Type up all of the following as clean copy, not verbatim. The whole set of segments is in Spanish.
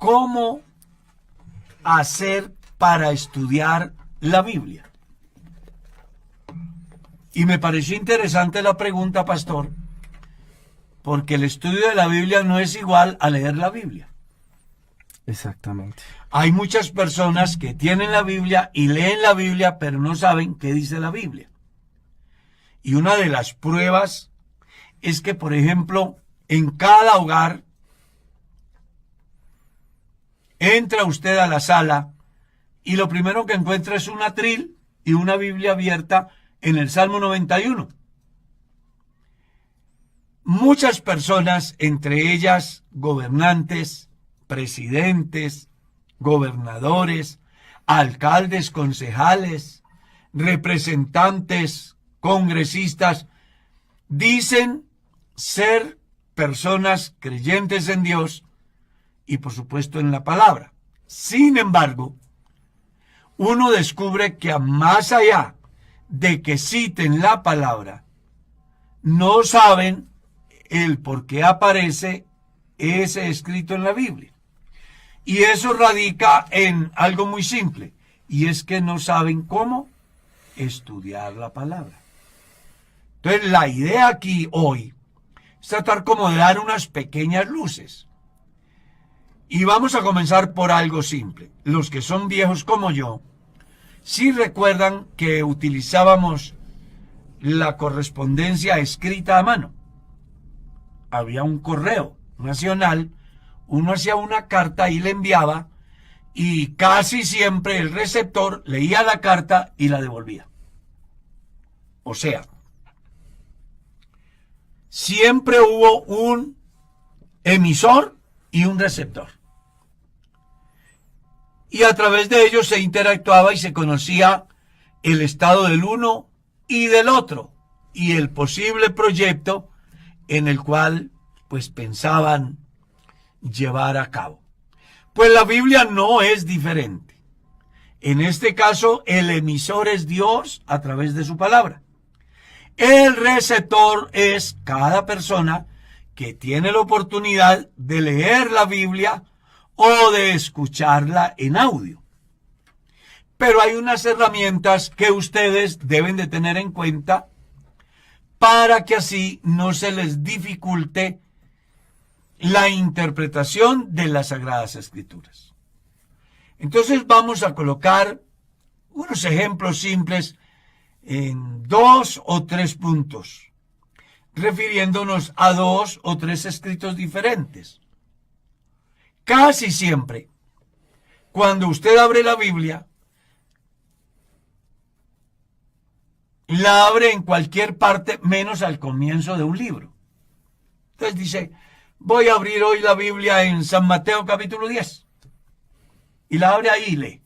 ¿cómo hacer para estudiar la Biblia? Y me pareció interesante la pregunta, pastor, porque el estudio de la Biblia no es igual a leer la Biblia. Exactamente. Hay muchas personas que tienen la Biblia y leen la Biblia, pero no saben qué dice la Biblia. Y una de las pruebas es que, por ejemplo, en cada hogar, entra usted a la sala y lo primero que encuentra es un atril y una Biblia abierta en el Salmo 91. Muchas personas, entre ellas gobernantes, presidentes, gobernadores, alcaldes, concejales, representantes, congresistas, dicen ser personas creyentes en Dios y por supuesto en la palabra. Sin embargo, uno descubre que más allá de que citen la palabra, no saben el por qué aparece ese escrito en la Biblia. Y eso radica en algo muy simple, y es que no saben cómo estudiar la palabra. Entonces, la idea aquí hoy es tratar como de dar unas pequeñas luces. Y vamos a comenzar por algo simple. Los que son viejos como yo, sí recuerdan que utilizábamos la correspondencia escrita a mano. Había un correo nacional, uno hacía una carta y le enviaba, y casi siempre el receptor leía la carta y la devolvía. O sea, siempre hubo un emisor y un receptor. Y a través de ellos se interactuaba y se conocía el estado del uno y del otro, y el posible proyecto en el cual pues pensaban llevar a cabo. Pues la Biblia no es diferente. En este caso, el emisor es Dios a través de su palabra. El receptor es cada persona que tiene la oportunidad de leer la Biblia o de escucharla en audio. Pero hay unas herramientas que ustedes deben de tener en cuenta para que así no se les dificulte la interpretación de las Sagradas Escrituras. Entonces vamos a colocar unos ejemplos simples en 2 o 3 puntos, refiriéndonos a 2 o 3 escritos diferentes. Casi siempre, cuando usted abre la Biblia, la abre en cualquier parte menos al comienzo de un libro. Entonces dice, voy a abrir hoy la Biblia en San Mateo capítulo 10. Y la abre ahí y lee.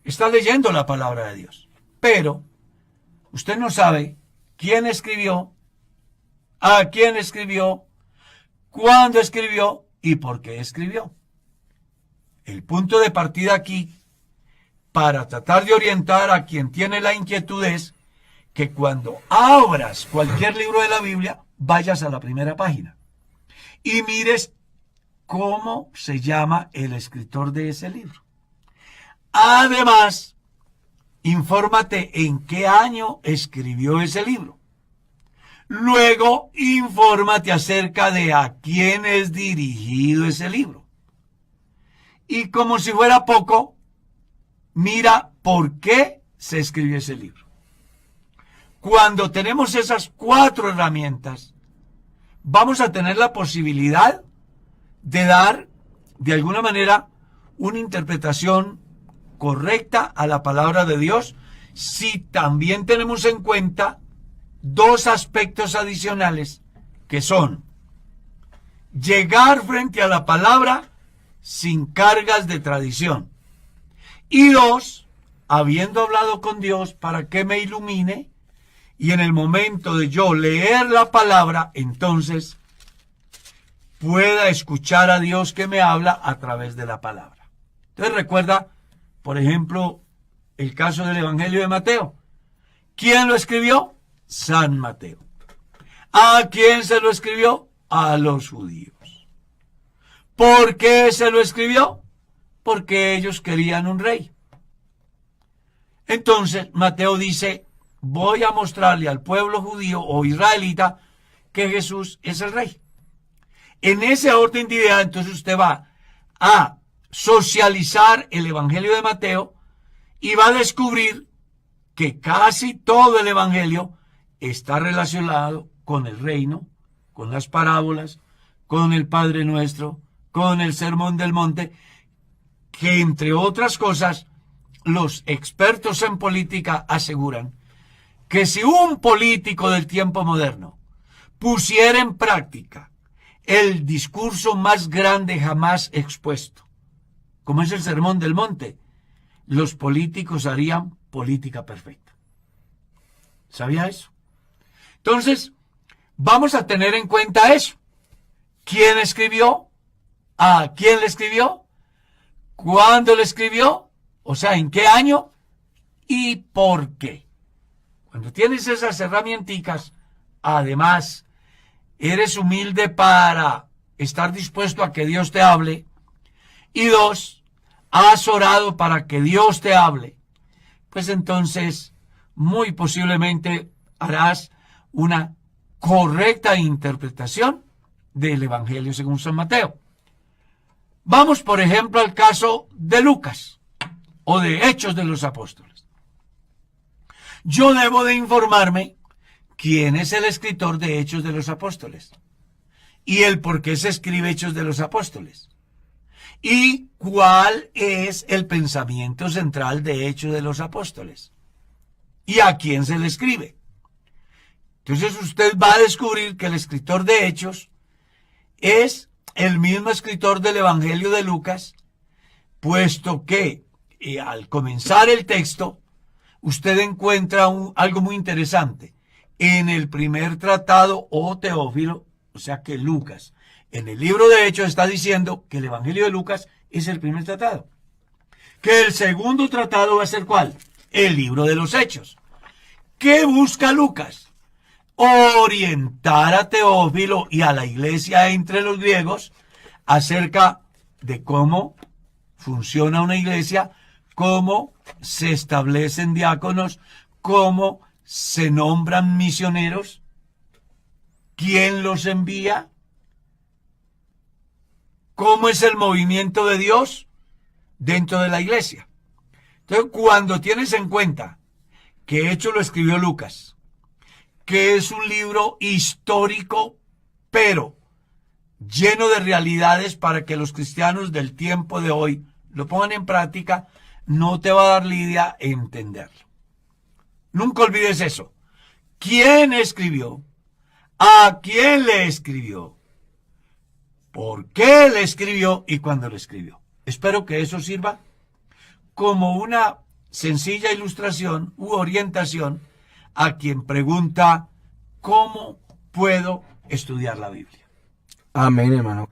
Está leyendo la palabra de Dios. Pero usted no sabe quién escribió, a quién escribió, cuándo escribió y por qué escribió. El punto de partida aquí, para tratar de orientar a quien tiene la inquietud, es que cuando abras cualquier libro de la Biblia, vayas a la primera página y mires cómo se llama el escritor de ese libro. Además, infórmate en qué año escribió ese libro. Luego, infórmate acerca de a quién es dirigido ese libro. Y como si fuera poco, mira por qué se escribió ese libro. Cuando tenemos esas 4 herramientas, vamos a tener la posibilidad de dar, de alguna manera, una interpretación correcta a la palabra de Dios, si también tenemos en cuenta 2 aspectos adicionales, que son llegar frente a la palabra sin cargas de tradición, y 2, habiendo hablado con Dios para que me ilumine, y en el momento de yo leer la palabra, entonces pueda escuchar a Dios que me habla a través de la palabra. Entonces recuerda, por ejemplo, el caso del Evangelio de Mateo. ¿Quién lo escribió? San Mateo. ¿A quién se lo escribió? A los judíos. ¿Por qué se lo escribió? Porque ellos querían un rey. Entonces Mateo dice, voy a mostrarle al pueblo judío o israelita que Jesús es el rey. En ese orden de ideas, entonces usted va a socializar el Evangelio de Mateo y va a descubrir que casi todo el Evangelio está relacionado con el reino, con las parábolas, con el Padre Nuestro, con el Sermón del Monte, que entre otras cosas, los expertos en política aseguran que si un político del tiempo moderno pusiera en práctica el discurso más grande jamás expuesto, como es el Sermón del Monte, los políticos harían política perfecta. ¿Sabía eso? Entonces, vamos a tener en cuenta eso. ¿Quién escribió? ¿A quién le escribió? ¿Cuándo le escribió? O sea, ¿en qué año? ¿Y por qué? Cuando tienes esas herramientas, además, eres humilde para estar dispuesto a que Dios te hable. Y dos, has orado para que Dios te hable. Pues entonces, muy posiblemente harás una correcta interpretación del Evangelio según San Mateo. Vamos, por ejemplo, al caso de Lucas o de Hechos de los Apóstoles. Yo debo de informarme quién es el escritor de Hechos de los Apóstoles y el por qué se escribe Hechos de los Apóstoles y cuál es el pensamiento central de Hechos de los Apóstoles y a quién se le escribe. Entonces usted va a descubrir que el escritor de Hechos es el mismo escritor del Evangelio de Lucas, puesto que al comenzar el texto, usted encuentra algo muy interesante. En el primer tratado, Teófilo, o sea que Lucas, en el libro de Hechos está diciendo que el Evangelio de Lucas es el primer tratado. Que el segundo tratado va a ser ¿cuál? El libro de los Hechos. ¿Qué busca Lucas? Orientar a Teófilo y a la iglesia entre los griegos acerca de cómo funciona una iglesia, cómo se establecen diáconos, cómo se nombran misioneros, quién los envía, cómo es el movimiento de Dios dentro de la iglesia. Entonces, cuando tienes en cuenta que Hechos lo escribió Lucas, que es un libro histórico, pero lleno de realidades para que los cristianos del tiempo de hoy lo pongan en práctica, no te va a dar lidia entenderlo. Nunca olvides eso. ¿Quién escribió? ¿A quién le escribió? ¿Por qué le escribió? ¿Y cuándo le escribió? Espero que eso sirva como una sencilla ilustración u orientación a quien pregunta, ¿cómo puedo estudiar la Biblia? Amén, hermano.